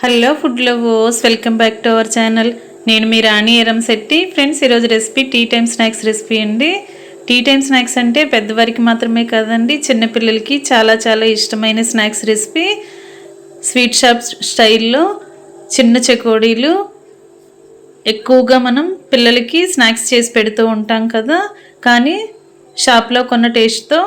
Hello food lovers, welcome back to our channel. నేను మీ Rani Eramsetti. Friends, ఈరోజు recipe tea time snacks recipe అండి. Tea time snacks అంటే పెద్దవారికి మాత్రమే కాదండి, చిన్నపిల్లలకి చాలా చాలా ఇష్టమైన స్నాక్స్ రెసిపీ. స్వీట్ షాప్ స్టైల్లో చిన్న చెకోడీలు ఎక్కువగా మనం పిల్లలకి స్నాక్స్ చేసి పెడుతూ ఉంటాం కదా, కానీ షాప్లో కొన్న టేస్ట్తో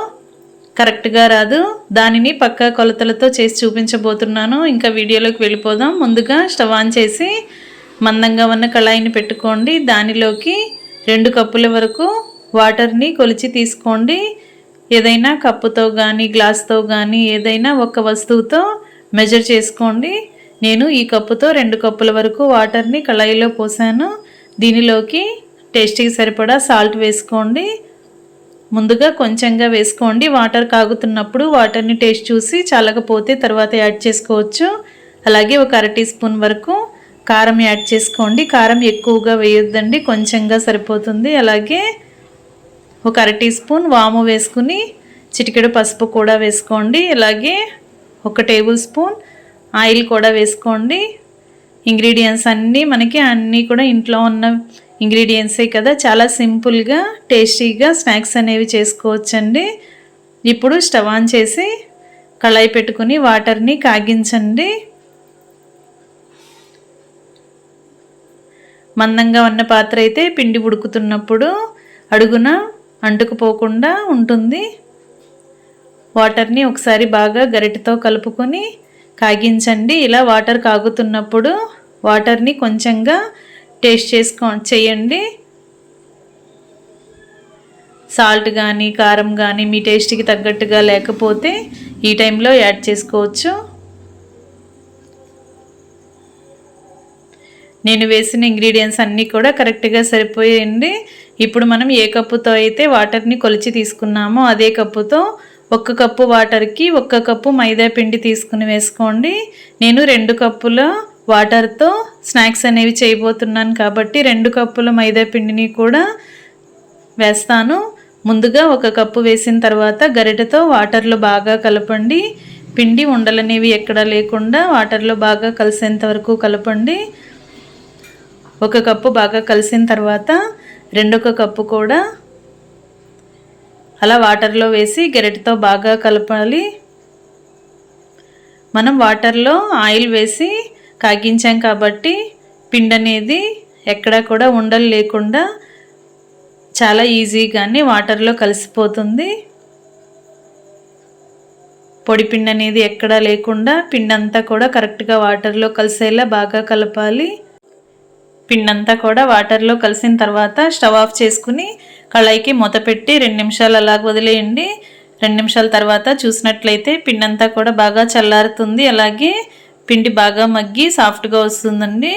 కరెక్ట్గా రాదు. దానిని పక్కా కొలతలతో చేసి చూపించబోతున్నాను. ఇంకా వీడియోలోకి వెళ్ళిపోదాం. ముందుగా స్టవ్ ఆన్ చేసి మందంగా ఉన్న కళాయిని పెట్టుకోండి. దానిలోకి 2 కప్పుల వరకు వాటర్ని కొలిచి తీసుకోండి. ఏదైనా కప్పుతో కానీ గ్లాస్తో కానీ ఏదైనా ఒక వస్తువుతో మెజర్ చేసుకోండి. నేను ఈ కప్పుతో 2 కప్పుల వరకు వాటర్ని కళాయిలో పోసాను. దీనిలోకి టేస్ట్కి సరిపడా సాల్ట్ వేసుకోండి. ముందుగా కొంచెంగా వేసుకోండి. వాటర్ కాగుతున్నప్పుడు వాటర్ని టేస్ట్ చూసి చాలకపోతే తర్వాత యాడ్ చేసుకోవచ్చు. అలాగే ఒక 1/2 టీ స్పూన్ వరకు కారం యాడ్ చేసుకోండి. కారం ఎక్కువగా వేయొద్దండి, కొంచెంగా సరిపోతుంది. అలాగే ఒక 1/2 టీ స్పూన్ వాము వేసుకుని చిటికెడు పసుపు కూడా వేసుకోండి. అలాగే 1 టేబుల్ స్పూన్ ఆయిల్ కూడా వేసుకోండి. ఇంగ్రీడియంట్స్ అన్నీ కూడా ఇంట్లో ఉన్న ఇంగ్రీడియంట్సే కదా, చాలా సింపుల్గా టేస్టీగా స్నాక్స్ అనేవి చేసుకోవచ్చండి. ఇప్పుడు స్టవ్ ఆన్ చేసి కళాయి పెట్టుకుని వాటర్ని కాగించండి. మందంగా ఉన్న పాత్ర అయితే పిండి ఉడుకుతున్నప్పుడు అడుగున అంటుకుపోకుండా ఉంటుంది. వాటర్ని ఒకసారి బాగా గరిటెతో కలుపుకొని కాగించండి. ఇలా వాటర్ కాగుతున్నప్పుడు వాటర్ని కొంచెంగా టేస్ట్ చేయండి. సాల్ట్ కానీ కారం కానీ మీ టేస్ట్కి తగ్గట్టుగా లేకపోతే ఈ టైంలో యాడ్ చేసుకోవచ్చు. నేను వేసిన ఇంగ్రీడియంట్స్ అన్నీ కూడా కరెక్ట్గా సరిపోయాయండి. ఇప్పుడు మనం ఏ కప్పుతో అయితే వాటర్ని కొలిచి తీసుకున్నామో అదే కప్పుతో 1 కప్పు వాటర్కి 1 కప్పు మైదా పిండి తీసుకుని వేసుకోండి. నేను 2 కప్పుల వాటర్తో స్నాక్స్ అనేవి చేయబోతున్నాను కాబట్టి 2 కప్పుల మైదా పిండిని కూడా వేస్తాను. ముందుగా 1 కప్పు వేసిన తర్వాత గరిటెతో వాటర్లో బాగా కలపండి. పిండి ఉండలనేవి ఎక్కడా లేకుండా వాటర్లో బాగా కలిసేంత వరకు కలపండి. 1 కప్పు బాగా కలిసిన తర్వాత 2 కప్పు కూడా అలా వాటర్లో వేసి గరిటెతో బాగా కలపాలి. మనం వాటర్లో ఆయిల్ వేసి కాగించాం కాబట్టి పిండి అనేది ఎక్కడా కూడా ఉండలు లేకుండా చాలా ఈజీగానే వాటర్లో కలిసిపోతుంది. పొడి పిండి అనేది ఎక్కడా లేకుండా పిండి అంతా కూడా కరెక్ట్గా వాటర్లో కలిసేలా బాగా కలపాలి. పిండి అంతా కూడా వాటర్లో కలిసిన తర్వాత స్టవ్ ఆఫ్ చేసుకుని కళాయికి మూత పెట్టి 2 నిమిషాలు అలాగ వదిలేయండి. 2 నిమిషాల తర్వాత చూసినట్లయితే పిండి అంతా కూడా బాగా చల్లారుతుంది. అలాగే పిండి బాగా మగ్గి సాఫ్ట్గా వస్తుందండి.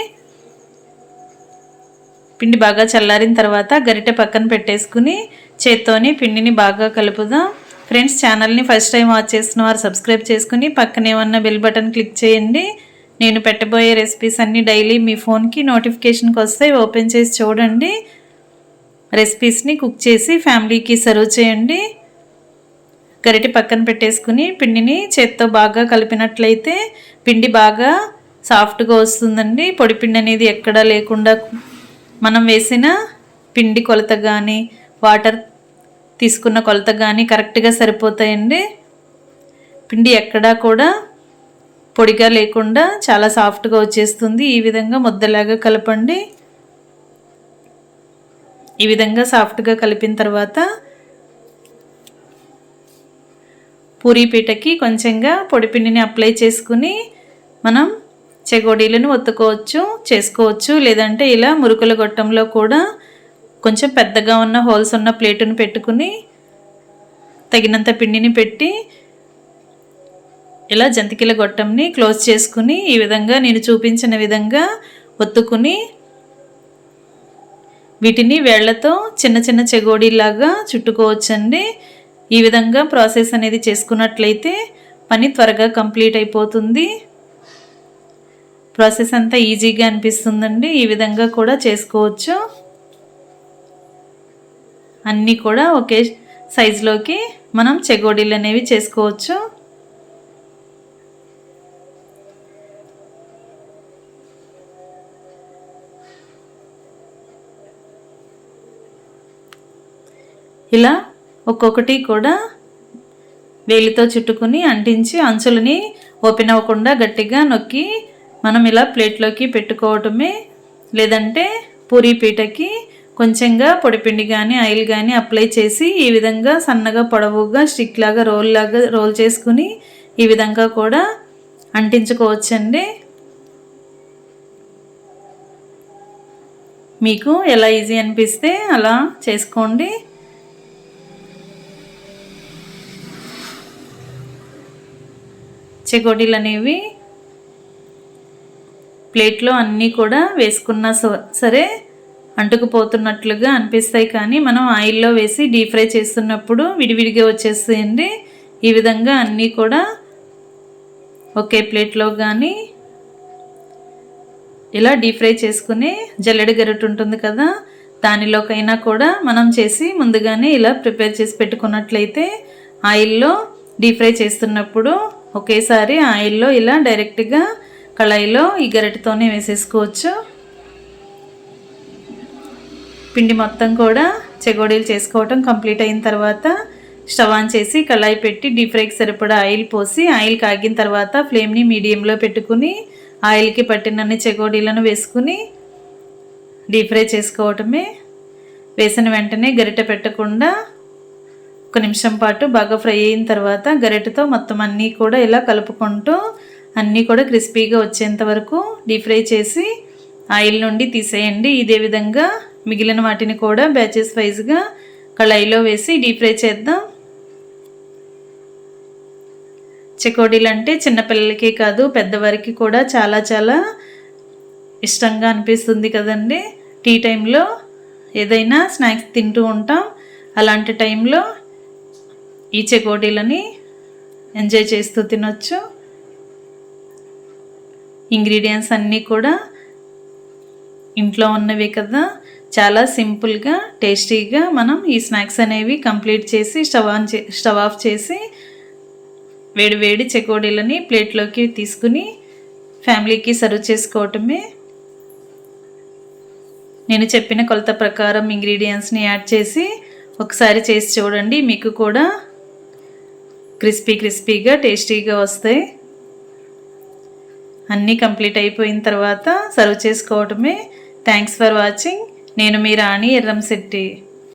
పిండి బాగా చల్లారిన తర్వాత గరిటె పక్కన పెట్టేసుకుని చేత్తోని పిండిని బాగా కలుపుదాం. ఫ్రెండ్స్, ఛానల్ని ఫస్ట్ టైం వాచ్ చేస్తున్న వారు సబ్స్క్రైబ్ చేసుకుని పక్కనే ఉన్న బెల్ బటన్ క్లిక్ చేయండి. నేను పెట్టబోయే రెసిపీస్ అన్నీ డైలీ మీ ఫోన్కి నోటిఫికేషన్కి వస్తాయి. ఓపెన్ చేసి చూడండి. రెసిపీస్ని కుక్ చేసి ఫ్యామిలీకి సర్వ్ చేయండి. గరిటె పక్కన పెట్టేసుకుని పిండిని చేత్తో బాగా కలిపినట్లయితే పిండి బాగా సాఫ్ట్గా వస్తుందండి. పొడి పిండి అనేది ఎక్కడా లేకుండా మనం వేసిన పిండి కొలత కానీ వాటర్ తీసుకున్న కొలత కానీ కరెక్ట్గా సరిపోతాయండి. పిండి ఎక్కడా కూడా పొడిగా లేకుండా చాలా సాఫ్ట్గా వచ్చేస్తుంది. ఈ విధంగా ముద్దలాగా కలపండి. ఈ విధంగా సాఫ్ట్గా కలిపిన తర్వాత పూరీ పీటకి కొంచెంగా పొడిపిండిని అప్లై చేసుకుని మనం చెగోడీలను చేసుకోవచ్చు. లేదంటే ఇలా మురుకుల గొట్టంలో కూడా కొంచెం పెద్దగా ఉన్న హోల్స్ ఉన్న ప్లేటును పెట్టుకుని తగినంత పిండిని పెట్టి ఇలా జంతికల గొట్టంని క్లోజ్ చేసుకుని ఈ విధంగా నేను చూపించిన విధంగా ఒత్తుకుని వీటిని వేళ్లతో చిన్న చిన్న చెగోడీలాగా చుట్టుకోవచ్చండి. ఈ విధంగా ప్రాసెస్ అనేది చేసుకున్నట్లయితే పని త్వరగా కంప్లీట్ అయిపోతుంది. ప్రాసెస్ అంతా ఈజీగా అనిపిస్తుందండి. ఈ విధంగా కూడా చేసుకోవచ్చు. అన్నీ కూడా ఒకే సైజులోకి మనం చెగోడీలు అనేవి చేసుకోవచ్చు. ఇలా ఒక్కొక్కటి కూడా వేలితో చుట్టుకుని అంటించి అంచులని ఓపెన్ అవ్వకుండా గట్టిగా నొక్కి మనం ఇలా ప్లేట్లోకి పెట్టుకోవటమే. లేదంటే పూరీ పీటకి కొంచెంగా పొడిపిండి కానీ ఆయిల్ కానీ అప్లై చేసి ఈ విధంగా సన్నగా పొడవుగా స్టిక్ లాగా రోల్ చేసుకుని ఈ విధంగా కూడా అంటించుకోవచ్చండి. మీకు ఎలా ఈజీ అనిపిస్తే అలా చేసుకోండి. చెకోడీలు అనేవి ప్లేట్లో అన్నీ కూడా వేసుకున్నా సరే అంటుకుపోతున్నట్లుగా అనిపిస్తాయి, కానీ మనం ఆయిల్లో వేసి డీప్ ఫ్రై చేస్తున్నప్పుడు విడివిడిగా వచ్చేస్తాయండి. ఈ విధంగా అన్నీ కూడా ఒకే ప్లేట్లో కానీ ఇలా డీప్ ఫ్రై చేసుకుని జల్లెడ గరిటె ఉంటుంది కదా, దానిలోకైనా కూడా మనం చేసి ముందుగానే ఇలా ప్రిపేర్ చేసి పెట్టుకున్నట్లయితే ఆయిల్లో డీప్ ఫ్రై చేస్తున్నప్పుడు ఒకేసారి ఆయిల్లో ఇలా డైరెక్ట్గా కళాయిలో ఈ గరిటెతోనే వేసేసుకోవచ్చు. పిండి మొత్తం కూడా చెగోడీలు చేసుకోవటం కంప్లీట్ అయిన తర్వాత స్టవ్ ఆన్ చేసి కళాయి పెట్టి డీప్ ఫ్రైకి సరిపడా ఆయిల్ పోసి ఆయిల్ కాగిన తర్వాత ఫ్లేమ్ని మీడియంలో పెట్టుకుని ఆయిల్కి పట్టినన్ని చెగోడీలను వేసుకుని డీప్ ఫ్రై చేసుకోవటమే. వేసిన వెంటనే గరిటె పెట్టకుండా 1 నిమిషం పాటు బాగా ఫ్రై అయిన తర్వాత గరిటెతో మొత్తం అన్నీ కూడా ఇలా కలుపుకుంటూ అన్నీ కూడా క్రిస్పీగా వచ్చేంత వరకు డీప్ ఫ్రై చేసి ఆయిల్ నుండి తీసేయండి. ఇదే విధంగా మిగిలిన వాటిని కూడా బ్యాచెస్ వైజ్గా కళాయిలో వేసి డీప్ ఫ్రై చేద్దాం. చెకోడీలు అంటే చిన్నపిల్లలకి కాదు పెద్దవారికి కూడా చాలా చాలా ఇష్టంగా అనిపిస్తుంది కదండి. టీ టైంలో ఏదైనా స్నాక్స్ తింటూ ఉంటాం, అలాంటి టైంలో ఈ చెకోడీలని ఎంజాయ్ చేస్తూ తినొచ్చు. ఇంగ్రీడియంట్స్ అన్నీ కూడా ఇంట్లో ఉన్నవి కదా, చాలా సింపుల్గా టేస్టీగా మనం ఈ స్నాక్స్ అనేవి కంప్లీట్ చేసి స్టవ్ ఆఫ్ చేసి వేడి వేడి చెకోడీలని ప్లేట్లోకి తీసుకుని ఫ్యామిలీకి సర్వ్ చేసుకోవటమే. నేను చెప్పిన కొలత ప్రకారం ఇంగ్రీడియంట్స్ని యాడ్ చేసి ఒకసారి చేసి చూడండి, మీకు కూడా క్రిస్పీగా టేస్టీగా వస్తాయి. అన్నీ కంప్లీట్ అయిపోయిన తర్వాత సర్వ్ చేసుకోవటమే. Thanks for watching. నేను మీ రాణి ఎర్రంశెట్టి.